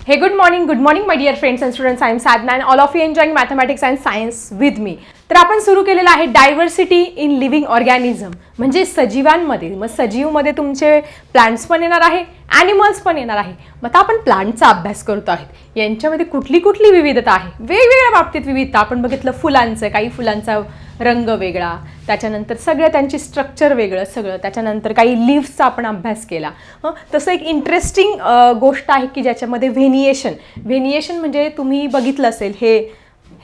Hey, good morning, my dear friends and students. I am Sadhna and all of you enjoying mathematics and science with me. तर आपण सुरू केलेलं आहे diversity in living organism, म्हणजे सजीवांमध्ये. मग सजीवमध्ये तुमचे प्लांट्स पण येणार आहे, ॲनिमल्स पण येणार आहे. मग आता आपण प्लांटचा अभ्यास करतो आहेत. यांच्यामध्ये कुठली कुठली विविधता आहे, वेगवेगळ्या बाबतीत विविधता. आपण बघितलं फुलांचं, काही फुलांचा रंग वेगळा, त्याच्यानंतर सगळं त्यांची स्ट्रक्चर वेगळं सगळं, त्याच्यानंतर काही लिव्सचा आपण अभ्यास केला. तसं एक इंटरेस्टिंग गोष्ट आहे की ज्याच्यामध्ये व्हेनिएशन म्हणजे तुम्ही बघितलं असेल,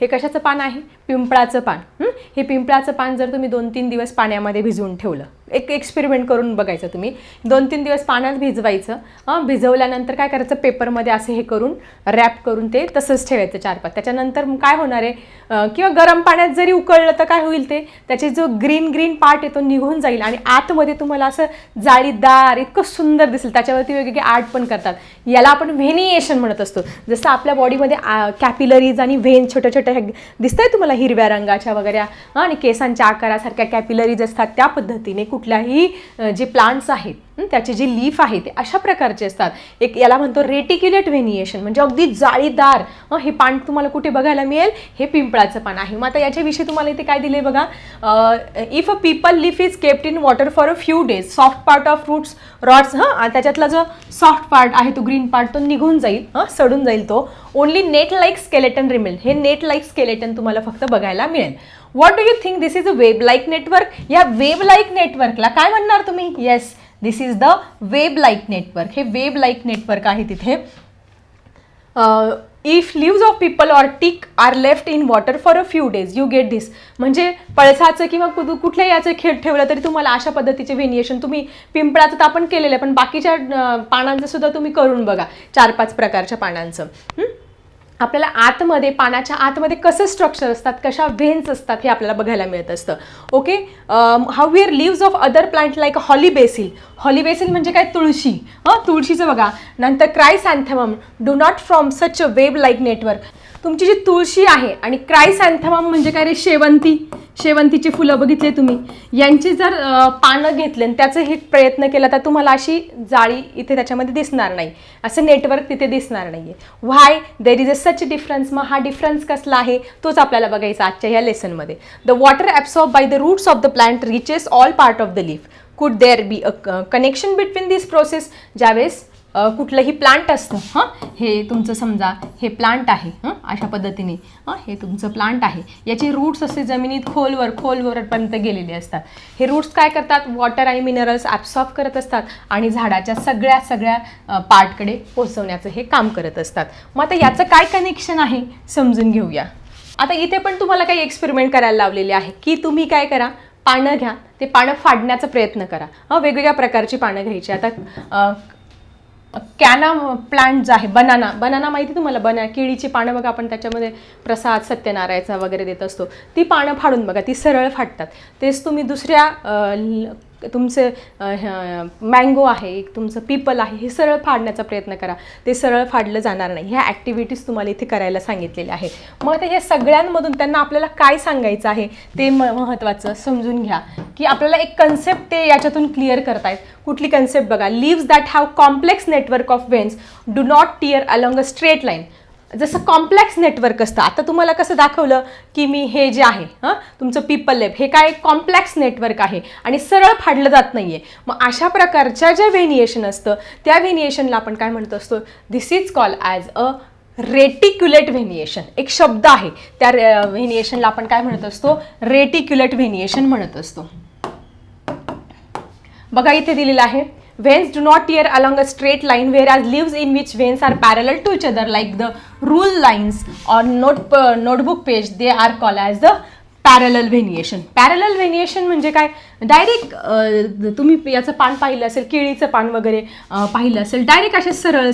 हे कशाचं पान आहे? पिंपळाचं पान. हे पिंपळाचं पान जर तुम्ही 2-3 दिवस पाण्यामध्ये भिजवून ठेवलं, एक एक्सपेरिमेंट करून बघायचं तुम्ही. 2-3 दिवस पाण्यात भिजवायचं. भिजवल्यानंतर काय करायचं, पेपरमध्ये असे हे करून रॅप करून ते तसंच ठेवायचं 4-5. त्याच्यानंतर काय होणार आहे, किंवा गरम पाण्यात जरी उकळलं तर काय होईल, ते त्याचे जो ग्रीन पार्ट येतो निघून जाईल आणि आतमध्ये तुम्हाला असं जाळीदार इतकं सुंदर दिसेल. त्याच्यावरती वेगवेगळे आर्ट पण करतात. याला आपण व्हेनिएशन म्हणत असतो. जसं आपल्या बॉडीमध्ये कॅपिलरीज आणि व्हेन छोट्या छोट्या दिसत आहे तुम्हाला हिरव्या रंगाच्या वगैरे, आणि केसांच्या आकारासारख्या कॅपिलरीज असतात, त्या पद्धतीने कुठल्याही जे प्लांट्स आहेत त्याचे जे लीफ आहे ते अशा प्रकारचे असतात. एक याला म्हणतो रेटिक्युलेट व्हेनिएशन, म्हणजे अगदी जाळीदार. हे पान तुम्हाला कुठे बघायला मिळेल? हे पिंपळाचं पान आहे. मग आता याच्याविषयी तुम्हाला इथे काय दिले बघा. If a people leaf is kept in water for a few days, soft part of fruits rots, त्याच्यातला जो सॉफ्ट पार्ट आहे तो ग्रीन पार्ट तो निघून जाईल, सडून जाईल तो. Only net like skeleton remain, हे नेट लाईक स्केलेटन तुम्हाला फक्त बघायला मिळेल. What do you think this is a web like network? या वेब लाईक नेटवर्कला काय म्हणणार तुम्ही? Yes, this is the web like network. हे वेब लाईक नेटवर्क आहे तिथे. If leaves of peepal or teak are left in water for a few days, you get this. म्हणजे पळसाचं किंवा कुठल्याही याचं खेळ ठेवलं तरी तुम्हाला अशा पद्धतीचे व्हेनिएशन, तुम्ही पिंपळाचं तर आपण केलेलं आहे, पण बाकीच्या पानांचं सुद्धा तुम्ही करून बघा, 4-5 प्रकारच्या पानांचं. आपल्याला आतमध्ये, पानाच्या आतमध्ये कसं स्ट्रक्चर असतात, कशा व्हेन्स असतात, हे आपल्याला बघायला मिळत असतं. Okay. However leaves of other plant like holy basil. Holy basil म्हणजे काय? तुळशी. तुळशीचं बघा. नंतर chrysanthemum do not from such a web like network. तुमची जी तुळशी आहे आणि क्रायसॅन्थेमम म्हणजे काय रे? शेवंतीची फुलं बघितले तुम्ही, यांची जर पानं घेतले आणि त्याचं हे प्रयत्न केला तर तुम्हाला अशी जाळी इथे त्याच्यामध्ये दिसणार नाही, असं नेटवर्क तिथे दिसणार नाही आहे. Why there is a such difference. मग हा डिफरन्स कसला आहे तोच आपल्याला बघायचा आजच्या ह्या लेसनमध्ये. The water absorb by the roots of the plant reaches all part of the leaf. Could there be a connection between this process? ज्यावेळेस कुठलंही प्लांट असतं, हे तुमचं समजा हे प्लांट आहे, अशा पद्धतीने हे तुमचं प्लांट आहे, याचे रूट्स असे जमिनीत खोलवरपर्यंत गेलेले असतात. हे रूट्स काय करतात? वॉटर आणि मिनरल्स ॲब्सॉर्ब करत असतात आणि झाडाच्या सगळ्या पार्टकडे पोहोचवण्याचं हे काम करत असतात. मग आता याचं काय कनेक्शन आहे समजून घेऊया. आता इथे पण तुम्हाला काही एक्सपेरिमेंट करायला लावलेले आहे की तुम्ही काय करा, पानं घ्या, ते पानं फाडण्याचा प्रयत्न करा. वेगवेगळ्या प्रकारची पानं घ्यायची. आता कॅना प्लांट जो आहे, बनाना माहिती तुम्हाला? केळीची पानं बघा, आपण त्याच्यामध्ये प्रसाद सत्यनारायणचा वगैरे देत असतो. ती पानं फाडून बघा, ती सरळ फाटतात. तेच तुम्ही दुसऱ्या तुमचे मँगो आहे, तुमचं पीपल आहे, हे सरळ फाडण्याचा प्रयत्न करा, ते सरळ फाडलं जाणार नाही. ह्या ॲक्टिव्हिटीज तुम्हाला इथे करायला सांगितलेल्या आहे. मग आता ह्या सगळ्यांमधून त्यांना आपल्याला काय सांगायचं आहे ते महत्त्वाचं समजून घ्या, की आपल्याला एक कन्सेप्ट ते याच्यातून क्लिअर करतायत. कुठली कन्सेप्ट बघा. Leaves that have complex network of veins do not tear along a straight line. जसं कॉम्प्लेक्स नेटवर्क असतं, आता तुम्हाला कसं दाखवलं की मी हे जे आहे तुमचं पीपल लेप, हे काय कॉम्प्लेक्स नेटवर्क आहे आणि सरळ फाडलं जात नाही आहे. मग अशा प्रकारच्या ज्या व्हेनिएशन असतं त्या व्हेनिएशनला आपण काय म्हणत असतो? This is called as a reticulate venation. एक शब्द आहे, त्या व्हेनिएशनला आपण काय म्हणत असतो? रेटिक्युलेट व्हेनिएशन म्हणत असतो. बघा इथे दिलेलं आहे, veins do not tear along a straight line, whereas leaves in which veins are parallel to each other like the rule lines or notebook page, they are called as the parallel venation. Parallel venation म्हणजे काय? Direct तुम्ही याचं पान पाहिलं असेल, केळीचं पान वगैरे पाहिलं असेल, डायरेक्ट असे सरळ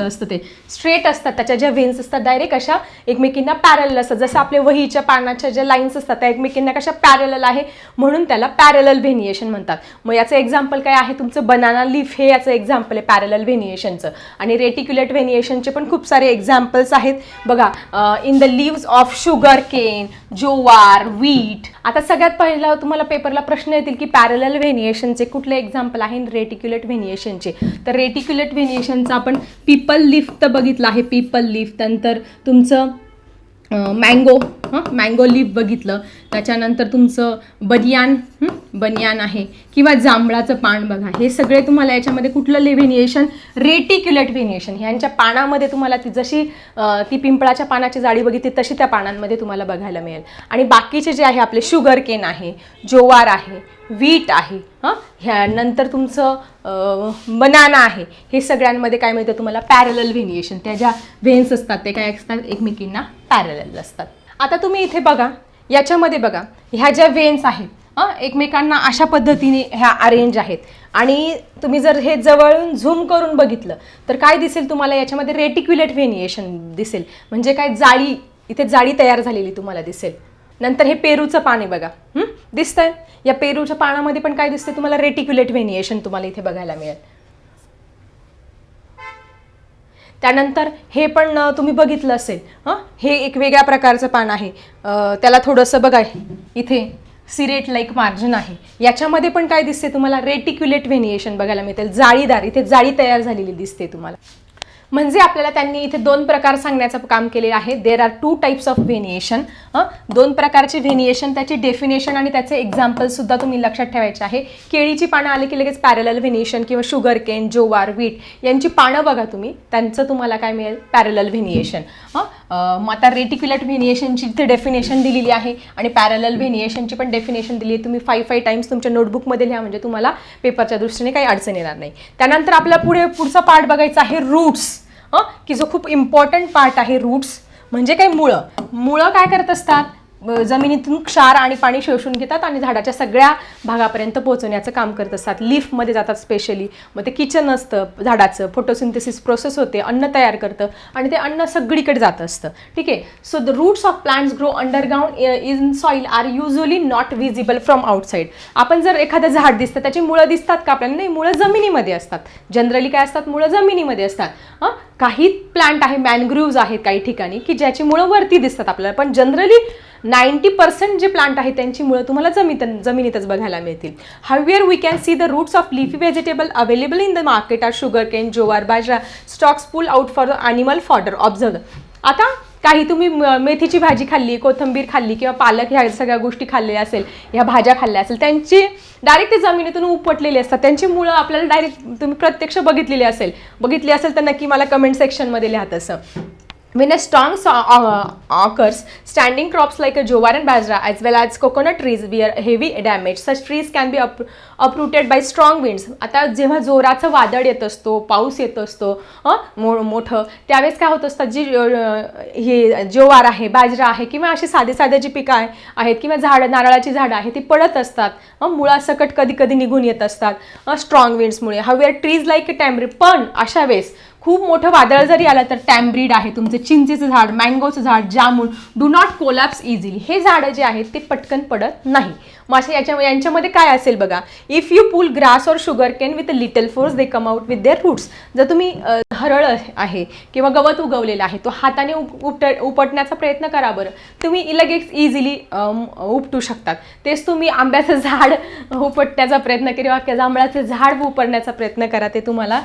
असतं, ते स्ट्रेट असतात. त्याच्या ज्या व्हेन्स असतात डायरेक्ट अशा एकमेकींना पॅरलल असतात. जसं आपल्या वहीच्या पानाच्या ज्या लाईन्स असतात त्या एकमेकींना कशा पॅरलल आहे, म्हणून त्याला पॅरलल व्हेनिएशन म्हणतात. मग याचं एक्झाम्पल काय आहे? तुमचं बनाना लीफ हे याचं एक्झाम्पल आहे पॅरलल व्हेनिएशनचं. आणि रेटिक्युलेट व्हेनिएशनचे पण खूप सारे एक्झाम्पल्स आहेत बघा. In the lives of sugar cane, जोवार, जोवार, wheat. आता सगळ्यात पहिला तुम्हाला पेपरला प्रश्न येतील की पॅरलल व्हेनिएशनचे कुठले एक्झाम्पल आहे रेटिक्युलेट व्हेनिएशनचे. तर रेटिक्युलेट व्हेनिएशनचं आपण पीपल लीफ तर बघितलं आहे, पीपल लीफ. नंतर तुमचं मँगो लीफ बघितलं. त्याच्यानंतर तुमचं बनियान आहे किंवा जांभळाचं पान बघा. हे सगळे तुम्हाला याच्यामध्ये कुठलं व्हेनिएशन, रेटिक्युलेट व्हेनिएशन. ह्यांच्या पानामध्ये तुम्हाला ती जशी ती पिंपळाच्या पानाची जाडी बघितली तशी त्या पानांमध्ये तुम्हाला बघायला मिळेल. आणि बाकीचे जे आहे आपले शुगर केन आहे, जोवार आहे, व्हीट आहे, ह्यानंतर तुमचं बनाना आहे, हे सगळ्यांमध्ये काय मिळतं तुम्हाला पॅरलल व्हेनिएशन. त्या ज्या व्हेन्स असतात ते काय असतात एकमेकींना पॅरलल असतात. आता तुम्ही इथे बघा, याच्यामध्ये बघा ह्या ज्या व्हेन्स आहेत एकमेकांना अशा पद्धतीने ह्या अरेंज आहेत. आणि तुम्ही जर हे जवळून झूम करून बघितलं तर काय दिसेल तुम्हाला याच्यामध्ये रेटिक्युलेट व्हेनिएशन दिसेल. म्हणजे काय जाळी, इथे जाळी तयार झालेली तुम्हाला दिसेल. नंतर हे पेरूचं पान आहे बघा, दिसतंय. या पेरूच्या पानामध्ये पण काय दिसते तुम्हाला रेटिक्युलेट व्हेनिएशन तुम्हाला इथे बघायला मिळेल. त्यानंतर हे पण तुम्ही बघितलं असेल, हे एक वेगळ्या प्रकारचं पान आहे. त्याला थोडंसं बघा इथे सिरेट लाईक मार्जिन आहे. याच्यामध्ये पण काय दिसते तुम्हाला रेटिक्युलेट व्हेनिएशन बघायला मिळेल. जाळीदार, इथे जाळी तयार झालेली दिसते तुम्हाला. म्हणजे आपल्याला त्यांनी इथे दोन प्रकार सांगण्याचं काम केलेलं आहे. There are 2 types of venation. 2 प्रकारचे व्हेनिएशन, त्याची डेफिनेशन आणि त्याचे एक्झाम्पल सुद्धा तुम्ही लक्षात ठेवायचे आहे. केळीची पानं आले की लगेच पॅरलल व्हेनिएशन किंवा शुगर केन, जोवार, व्हीट यांची पानं बघा तुम्ही, त्यांचं तुम्हाला काय मिळेल पॅरलल व्हेनिएशन. मग आता रेटिक्युलेट व्हेनिएशनची इथे डेफिनेशन दिलेली आहे आणि पॅरलल व्हेनिएशनची पण डेफिनेशन दिली आहे. तुम्ही 5 टाइम्स तुमच्या नोटबुकमध्ये लिहा, म्हणजे तुम्हाला पेपरच्या दृष्टीने काही अडचण येणार नाही. त्यानंतर आपल्याला पुढचा पार्ट बघायचा आहे रूट्स, की जो खूप इम्पॉर्टंट पार्ट आहे. रूट्स म्हणजे काय, मुळं काय करत असतात, जमिनीतून क्षार आणि पाणी शोषून घेतात आणि झाडाच्या सगळ्या भागापर्यंत पोहोचवण्याचं काम करत असतात. लीफमध्ये जातात स्पेशली. मग ते किचन असतं झाडाचं, फोटोसिंथेसिस प्रोसेस होते, अन्न तयार करतं आणि ते अन्न सगळीकडे जात असतं. ठीक आहे. So the roots of plants grow underground in soil are usually not visible from outside. आपण जर एखादं झाड दिसतं त्याची मुळं दिसतात का आपल्याला? नाही, मुळं जमिनीमध्ये असतात. जनरली काय असतात, मुळं जमिनीमध्ये असतात. काही प्लांट आहे, मॅनग्रुव्ज आहेत काही ठिकाणी, की ज्याची मुळं वरती दिसतात आपल्याला. पण जनरली 90% जे प्लांट आहेत त्यांची मुळं तुम्हाला जमिनीतच बघायला मिळतील. However we can see the roots of leafy vegetable available in the market are sugar cane, jowar, bajra, stalks pull out for animal fodder. Observe. आता काही तुम्ही मेथीची भाजी खाल्ली, कोथिंबीर खाल्ली किंवा पालक, ह्या सगळ्या गोष्टी खाल्लेल्या असेल, ह्या भाज्या खाल्ल्या असेल, त्यांची डायरेक्ट ते जमिनीतून उपटलेली असतात. त्यांची मुळं आपल्याला डायरेक्ट तुम्ही प्रत्यक्ष बघितली असेल तर नक्की मला कमेंट सेक्शनमध्ये लिहा तसं. When a storm occurs, standing crops like a jowar and bajra as well as coconut trees were heavy damage. Such trees can be uprooted by strong winds. आता जेव्हा जोराचं वादळ येत असतो, पाऊस येत असतो मोठं, त्यावेळेस काय होत असतात, जी हे जोवार आहे, बाजरा आहे किंवा अशी साधे जी पिकं आहेत किंवा नारळाची झाडं आहेत ती पडत असतात. मुळासकट कधी कधी निघून येत असतात स्ट्रॉंग विंड्समुळे. However trees like tamarind. पण अशा वेळेस खूप मोठं वादळ जरी आलं तर टॅम्ब्रिड आहे, तुमचं चिंचेचं झाड, मँगोचं झाड, jamun, do not collapse easily. हे झाडं जे आहेत ते पटकन पडत नाही. मग असे यांच्यामध्ये काय असेल बघा, if you pull grass or sugar cane with little force they come out with their roots. जर तुम्ही हरळ आहे किंवा गवत उगवलेला आहे तो हाताने उपटण्याचा प्रयत्न करा बरं, तुम्ही लगेच इझिली उपटू शकतात. तेच तुम्ही आंब्याचं झाड उपटण्याचा प्रयत्न किंवा जांभळाचं झाड उपटण्याचा प्रयत्न करा, ते तुम्हाला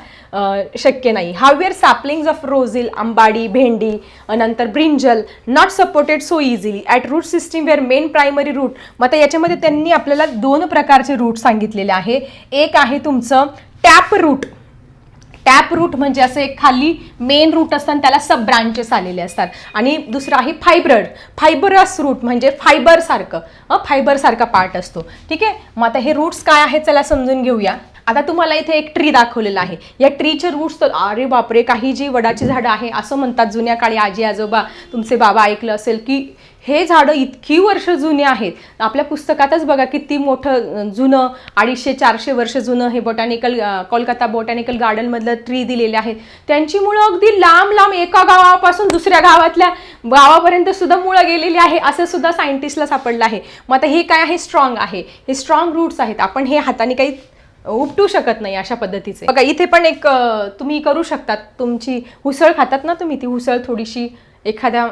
शक्य नाही. हावेअर सॅपलिंग्स ऑफ रोझिल, आंबाडी, भेंडी, नंतर brinjal not supported so easily at root system where main primary root. मग आता याच्यामध्ये त्यांनी आपल्याला 2 प्रकारचे रूट सांगितलेले आहे. एक आहे तुमचं टॅप रूट. टॅप रूट म्हणजे असं एक खाली मेन रूट असतात, त्याला सब ब्रांचेस आलेले असतात. आणि दुसरं आहे फायबरस रूट, म्हणजे फायबरसारखा पार्ट असतो. ठीक आहे. मग आता हे रूट्स काय आहेत चला समजून घेऊया. आता तुम्हाला इथे एक ट्री दाखवलेला आहे. या ट्रीचे रूट्स तर अरे बापरे, काही जी वडाची झाडं आहे असं म्हणतात जुन्या काळी आजी आजोबा, तुमचे बाबा ऐकलं असेल की हे झाडं इतकी वर्ष जुने आहेत. आपल्या पुस्तकातच बघा किती मोठं जुनं 250-400 वर्ष जुनं हे कोलकाता बॉटॅनिकल गार्डनमधलं ट्री दिलेले आहेत. त्यांची मुळं अगदी लांब एका गावापासून दुसऱ्या गावापर्यंत सुद्धा मुळं गेलेली आहे असं सुद्धा सायंटिस्टला सापडलं आहे. मग आता हे काय आहे, स्ट्रॉंग आहे, हे स्ट्रॉंग रूट्स आहेत. आपण हे हाताने काही उपटू शकत नाही अशा पद्धतीचे. बघा इथे पण एक तुम्ही करू शकतात. तुमची हुसळ खातात ना तुम्ही, ती हुसळ थोडीशी एखाद्या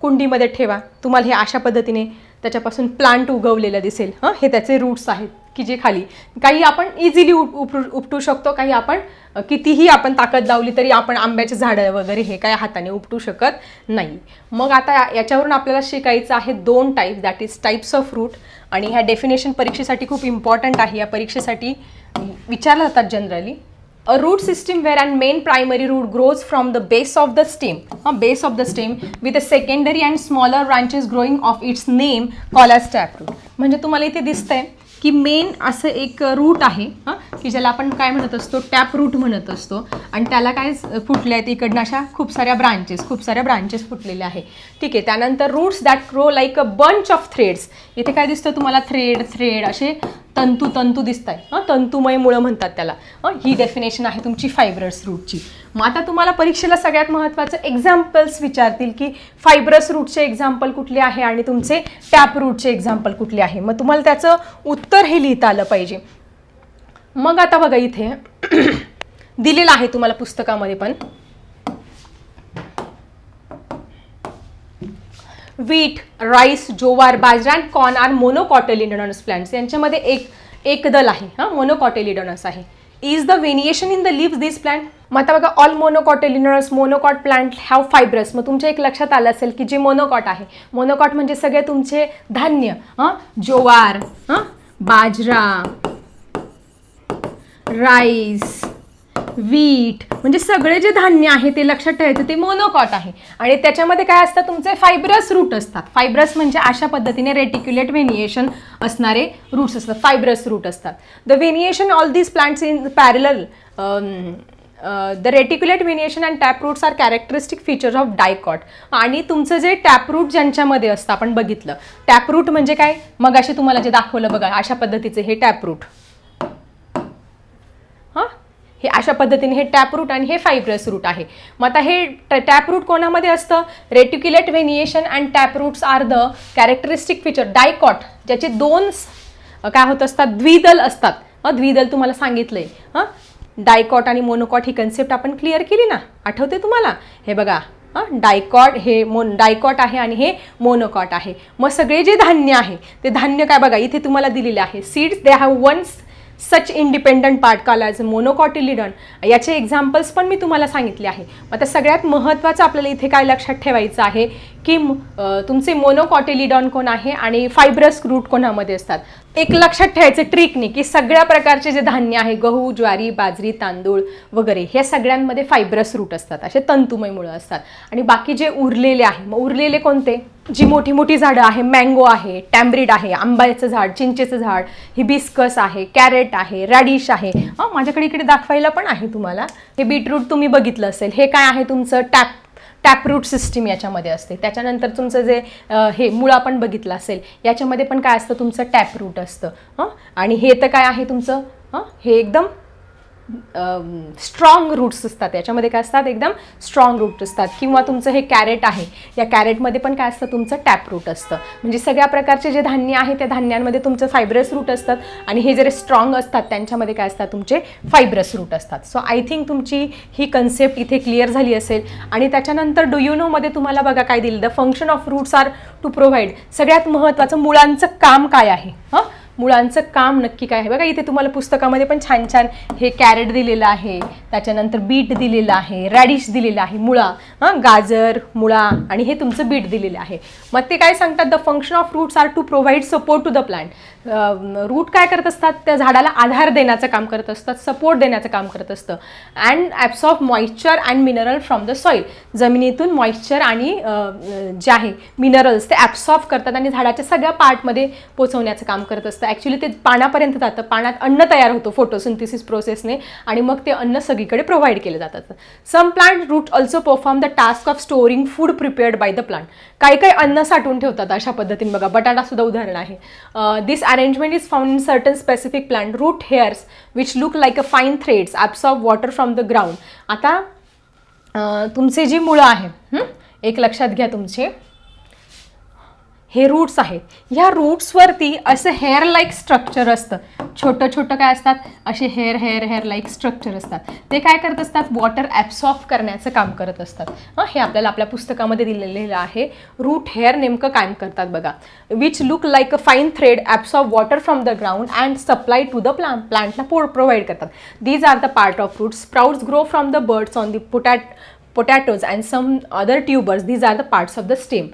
कुंडीमध्ये ठेवा, तुम्हाला हे अशा पद्धतीने त्याच्यापासून प्लांट उगवलेलं दिसेल. हे त्याचे रूट्स आहेत की जे खाली, काही आपण इझिली उपटू शकतो, काही आपण कितीही आपण ताकद लावली तरी आपण आंब्याचे झाडं वगैरे हे काय हाताने उपटू शकत नाही. मग आता याच्यावरून आपल्याला शिकायचं आहे 2 type, that is types of root. आणि ह्या डेफिनेशन परीक्षेसाठी खूप इम्पॉर्टंट आहे, या परीक्षेसाठी विचारल्या जातात generally. A root system where an main primary root grows from the base of the stem, with a secondary and smaller branches growing of its name called as taproot. म्हणजे तुम्हाला इथे दिसतंय की मेन असं एक रूट आहे की ज्याला आपण काय म्हणत असतो, टॅप रूट म्हणत असतो. आणि त्याला काय फुटले आहेत इकडनं अशा खूप साऱ्या ब्रांचेस फुटलेल्या आहे. ठीक आहे. त्यानंतर roots that grow like a bunch of threads. इथे काय दिसतं तुम्हाला, थ्रेड असे तंतू दिसत आहे. तंतुमय मुळं म्हणतात त्याला. ही डेफिनेशन आहे तुमची फायब्रस रूटची. मग आता तुम्हाला परीक्षेला सगळ्यात महत्त्वाचं एक्झाम्पल्स विचारतील की फायब्रस रूटचे एक्झाम्पल कुठले आहे आणि तुमचे टॅप रूटचे एक्झाम्पल कुठले आहे. मग तुम्हाला त्याचं उत्तर हे लिहिता आलं पाहिजे. मग आता बघा इथे दिलेलं आहे तुम्हाला पुस्तकामध्ये पण, wheat, rice, jowar, bajra and corn are monocotyledonous plants. यांच्यामध्ये एक दल आहे, मोनोकॉटिलिडोनस आहे. Is the variation in the leaves this plant. मग आता बघा, all monocot plant have fibrous. मग तुमच्या एक लक्षात आलं असेल की जे मोनोकॉट आहे, मोनोकॉट म्हणजे सगळे तुमचे धान्य, जोवार, बाजरा, राईस, व्हीट, म्हणजे सगळे जे धान्य आहे ते लक्षात ठेवायचं, ते मोनोकॉट आहे. आणि त्याच्यामध्ये काय असतात तुमचे फायब्रस रूट असतात. फायब्रस म्हणजे अशा पद्धतीने रेटिक्युलेट व्हेनिएशन असणारे रूट्स असतात, फायब्रस रूट असतात. The venation all these plants in parallel, the reticulate venation and taproots are characteristic features of dicot. आणि तुमचं जे टॅपरूट ज्यांच्यामध्ये असतं आपण बघितलं, टॅपरूट म्हणजे काय, मग असे तुम्हाला जे दाखवलं बघा अशा पद्धतीचे हे टॅपरूट, हे अशा पद्धतीने हे टॅपरूट आणि हे फायब्रस रूट आहे. मग आता हे टॅपरूट कोणामध्ये असतं, reticulate venation and taproots are the characteristic feature. Dicot ज्याचे 2 काय होत असतात, द्विदल असतात. द्विदल तुम्हाला सांगितलंय. डायकॉट आणि मोनोकॉट ही कन्सेप्ट आपण क्लिअर केली ना, आठवते तुम्हाला. हे बघा, डायकॉट हे डायकॉट आहे आणि हे मोनोकॉट आहे. मग सगळे जे धान्य आहे ते धान्य काय बघा इथे तुम्हाला दिलेले आहे, seeds they have one such independent part called as मोनोकॉटिलिडॉन. याचे एक्झाम्पल्स पण मी तुम्हाला सांगितले आहे. आता सगळ्यात महत्त्वाचं आपल्याला इथे काय लक्षात ठेवायचं आहे की तुमचे मोनोकॉटिलिडॉन कोण आहे आणि फायब्रस रूट कोणामध्ये असतात. एक लक्षात ठेवायचं ट्रिकने की सगळ्या प्रकारचे जे धान्य आहे, गहू, ज्वारी, बाजरी, तांदूळ वगैरे, हे सगळ्यांमध्ये फायब्रस रूट असतात, असे तंतुमय मुळं असतात. आणि बाकी जे उरलेले आहे, मग उरलेले कोणते, जी मोठी मोठी झाडं आहे, मँगो आहे, टॅम्ब्रिड आहे, आंब्याचं झाड, चिंचेचं झाड, हिबिस्कस आहे, कॅरेट आहे, रॅडिश आहे. माझ्याकडे इकडे दाखवायला पण आहे तुम्हाला. हे बीटरूट तुम्ही बघितलं असेल, हे काय आहे तुमचं टॅपरूट सिस्टीम याच्यामध्ये असते. त्याच्यानंतर तुमचं जे हे मुळं आपण बघितलं असेल, याच्यामध्ये पण काय असतं तुमचं टॅपरूट असतं. आणि हे तर काय आहे तुमचं, हे एकदम स्ट्रॉंग रूट्स असतात. याच्यामध्ये काय असतात, एकदम स्ट्रॉंग रूट असतात. किंवा तुमचं हे कॅरेट आहे, या कॅरेटमध्ये पण काय असतं तुमचं टॅपरूट असतं. म्हणजे सगळ्या प्रकारचे जे धान्य आहे त्या धान्यांमध्ये तुमचं फायब्रस रूट असतात आणि हे जर स्ट्रॉंग असतात त्यांच्यामध्ये काय असतात तुमचे फायब्रस रूट असतात. सो आय थिंक तुमची ही कन्सेप्ट इथे क्लिअर झाली असेल. आणि त्याच्यानंतर डू यू नो मध्ये तुम्हाला बघा काय दिलं, the function of roots are to provide. सगळ्यात महत्त्वाचं मुळांचं काम काय आहे, मुळांचं काम नक्की काय आहे. बघा इथे तुम्हाला पुस्तकामध्ये पण छान छान हे कॅरेट दिलेलं आहे, त्याच्यानंतर बीट दिलेलं आहे, रॅडिश दिलेलं आहे, मुळा, गाजर, मुळा आणि हे तुमचं बीट दिलेलं आहे. मग ते काय सांगतात, the function of roots are to provide support to the plant. Root काय करत असतात, त्या झाडाला आधार देण्याचं काम करत असतात, सपोर्ट देण्याचं काम करत असतं. And absorb moisture and mineral from the soil. जमिनीतून मॉइश्चर आणि जे आहे मिनरल्स ते ॲब्सॉर्ब करतात आणि झाडाच्या सगळ्या पार्टमध्ये पोचवण्याचं काम करत असतं. ॲक्च्युली ते पानापर्यंत जातं, पानात अन्न तयार होतं फोटोसिंथेसिस प्रोसेसने आणि मग ते अन्न सगळीकडे प्रोव्हाइड केलं जातं. Some plant root also perform the task of storing food prepared by the plant. काही काही अन्न साठवून ठेवतात अशा पद्धतीने. बघा बटाटा सुद्धा उदाहरण आहे. This arrangement is found in certain specific plant. Root hairs which look like a fine threads absorb water from the ground. आता तुमचे जी मुळं आहे, एक लक्षात घ्या तुमचे, हे रूट्स आहेत. ह्या रूट्सवरती असं हेअर लाईक स्ट्रक्चर असतं, छोटं छोटं काय असतात, असे हेअर लाईक स्ट्रक्चर असतात. ते काय करत असतात, वॉटर ॲब्सॉर्ब करण्याचं काम करत असतात. हे आपल्याला आपल्या पुस्तकामध्ये दिलेलं आहे. रूट हेअर नेमकं काम करतात बघा. Which look like a fine thread absorb water from the ground and supply to the प्लांटला प्रोव्हाइड करतात. These are the part of roots. Sprouts grow from the birds on the potatoes and some other tubers. These are the parts of the stem.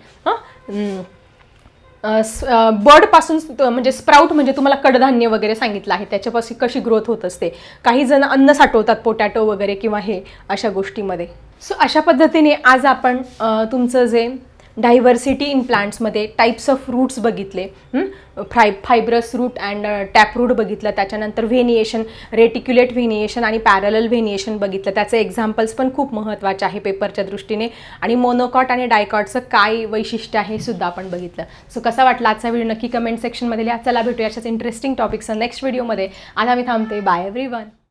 बर्डपासून म्हणजे sprout म्हणजे तुम्हाला कडधान्य वगैरे सांगितलं आहे, त्याच्यापासून कशी ग्रोथ होत असते. काही जण अन्न साठवतात पोटॅटो वगैरे किंवा हे अशा गोष्टीमध्ये. सो अशा पद्धतीने आज आपण तुमचं जे डायव्हर्सिटी इन प्लांट्समध्ये टाईप्स ऑफ रूट्स बघितले. Fibrous root and tap root बघितलं, त्याच्यानंतर व्हेनिएशन, रेटिक्युलेट व्हेनिएशन आणि पॅरलल व्हेनिएशन बघितलं. त्याचे एक्झाम्पल्स पण खूप महत्त्वाचे आहे पेपरच्या दृष्टीने. आणि मोनोकॉट आणि डायकॉटचं काय वैशिष्ट्य आहे हे सुद्धा आपण बघितलं. सो कसा वाटला आजचा व्हिडिओ नक्की कमेंट सेक्शनमध्ये लिहा. चला भेटूया अशाच इंटरेस्टिंग टॉपिक्स नेक्स्ट व्हिडिओमध्ये. आज आम्ही थांबते. Bye everyone.